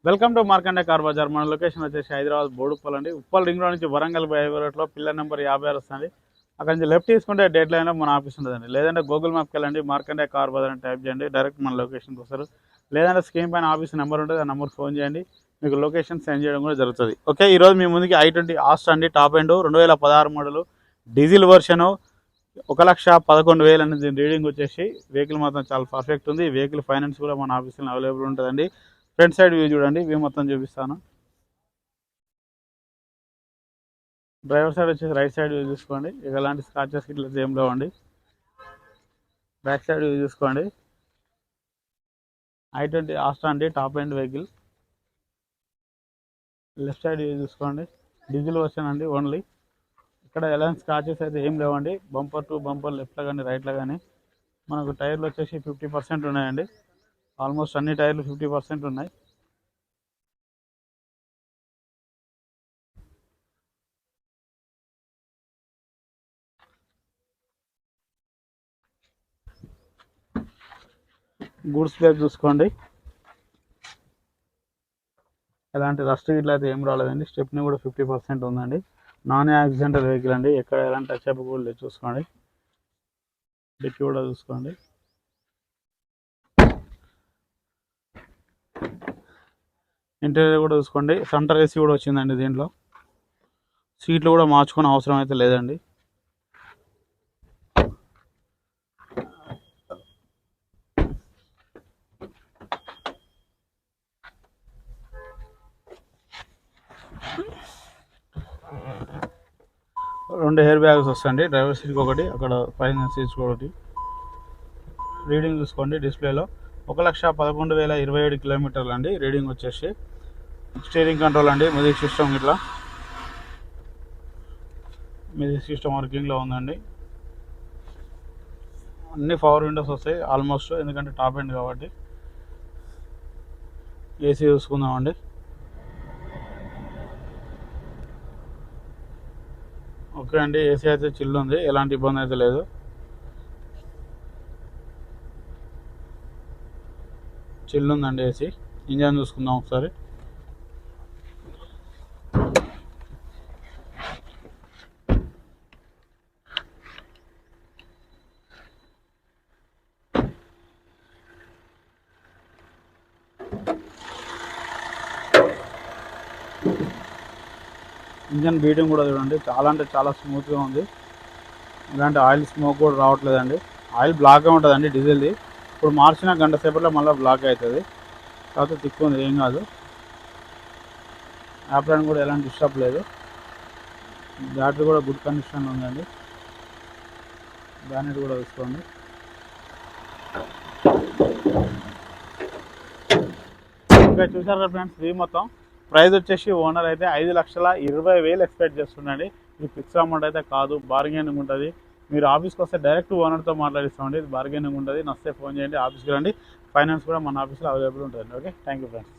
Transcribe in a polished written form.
Welcome to Markande car Bazaar. మన location వచ్చేసి హైదరాబాద్ బోడుప్పల్ అండి. ఉప్పల్ రింగ్ రోడ్ నుంచి వరంగల్ బైరోడ్లో పిల్లర్ నెంబర్ 56 వస్తుంది. అక్కడ నుంచి లెఫ్ట్ తీసుకుంటే డెడ్ లైన్లో మన ఆఫీస్ ఉంటుందండి. లేదంటే గూగుల్ మ్యాప్కి వెళ్ళండి, మార్కండే కార్ బజార్ అని టైప్ చేయండి, డైరెక్ట్ మన లొకేషన్కి వస్తారు. లేదంటే స్క్రీన్ పైన ఆఫీస్ నెంబర్ ఉంటుంది, ఆ నెంబర్ ఫోన్ చేయండి, మీకు లొకేషన్ సెండ్ చేయడం కూడా జరుగుతుంది. ఓకే, ఈరోజు మీ ముందుకి i20 ఆస్ట్రా అండి, టాప్ ఎండ్ 2016 మోడల్ డీజిల్ వర్షను 1,11,000 అనేది రీడింగ్ వచ్చేసి. వెహికల్ మాత్రం చాలా పర్ఫెక్ట్ ఉంది. వెహికల్ ఫైనాన్స్ కూడా మన ఆఫీస్లో అవైలబుల్ ఉంటుందండి. ఫ్రంట్ సైడ్ వ్యూ చూడండి, వ్యూ మొత్తం చూపిస్తాను. డ్రైవర్ సైడ్ వచ్చేసి రైట్ సైడ్ వ్యూ చూసుకోండి, ఎలాంటి స్క్రాచెస్ ఇట్లా ఏం లేవండి. బ్యాక్ సైడ్ వ్యూ చూసుకోండి. i20 ఆస్ట్రా అండి, top end vehicle. Left side view చూసుకోండి, డీజిల్ వర్షన్ అండి ఓన్లీ. ఇక్కడ ఎలాంటి స్క్రాచెస్ అయితే ఏం లేవండి. బంపర్ టు బంపర్ లెఫ్ట్లో కానీ రైట్లో కానీ మనకు టైర్లు వచ్చేసి 50% ఉన్నాయండి. ఆల్మోస్ట్ అన్ని టైర్లు 50% ఉన్నాయి. గూడ్స్ ప్లేస్ చూసుకోండి, ఎలాంటి రస్ట్ ఇట్లా అయితే ఏం రాలేదండి. స్టెప్ని కూడా 50% ఉందండి. నాన్ యాక్సిడెంటల్ వెహికల్ అండి, ఎక్కడ ఎలాంటి టచ్ అప్ కూడా లేదు. చూసుకోండి, డిక్కీ కూడా చూసుకోండి. ఇంటీరియర్ కూడా చూసుకోండి, సెంటర్ ఏసీ కూడా వచ్చిందండి. దీంట్లో సీట్లు కూడా మార్చుకునే అవసరం అయితే లేదండి. రెండు హెయిర్ బ్యాగ్స్ వస్తాయండి, డ్రైవర్ సీట్కి ఒకటి, అక్కడ పైన సీట్స్ ఒకటి. రీడింగ్ చూసుకోండి డిస్ప్లేలో 1,11,027 కిలోమీటర్లు అండి రీడింగ్ వచ్చేసి. స్టీరింగ్ కంట్రోల్ అండి, మ్యూజిక్ సిస్టమ్, ఇట్లా మ్యూజిక్ సిస్టమ్ వర్కింగ్లో ఉందండి. అన్ని పవర్ విండోస్ వస్తాయి ఆల్మోస్ట్, ఎందుకంటే టాప్ ఎండ్ కాబట్టి. ఏసీ చూసుకుందామండి. ఓకే అండి, ఏసీ అయితే చిల్లు ఉంది, ఎలాంటి ఇబ్బంది అయితే లేదు. చిల్లు ఉందండి ఏసీ. ఇంజన్ చూసుకుందాం ఒకసారి. ఇంజన్ బీటింగ్ కూడా చూడండి, చాలా అంటే చాలా స్మూత్గా ఉంది. ఇలాంటి ఆయిల్ స్మోక్ కూడా రావట్లేదండి. ఆయిల్ బ్లాక్గా ఉంటుందండి డీజిల్ది. ఇప్పుడు మార్చిన గంట సేపట్లో మళ్ళీ బ్లాక్ అవుతుంది, కాకపోతే తిక్కు ఉంది, ఏం కాదు. యాప్రాన్ కూడా ఎలాంటి డిస్టర్బ్ లేదు. బ్యాటరీ కూడా గుడ్ కండిషన్లో ఉందండి. బ్యానెట్ కూడా చూసుకోండి. ఇంకా చూసారు కదా ఫ్రెండ్స్, వ్యూ మొత్తం. ప్రైస్ వచ్చేసి ఓనర్ అయితే 5,20,000 ఎక్స్పెక్ట్ చేస్తుండండి. ఇది ఫిక్స్ అమౌంట్ అయితే కాదు, బార్గెనింగ్ ఉంటుంది. మీరు ఆఫీస్కి వస్తే డైరెక్ట్ ఓనర్తో మాట్లాడిస్తామండి. ఇది బార్గెనింగ్ ఉంటుంది. నచ్చితే ఫోన్ చేయండి, ఆఫీస్కి రండి. ఫైనాన్స్ కూడా మన ఆఫీస్లో అవైలబుల్ ఉంటుంది. Okay, thank you friends.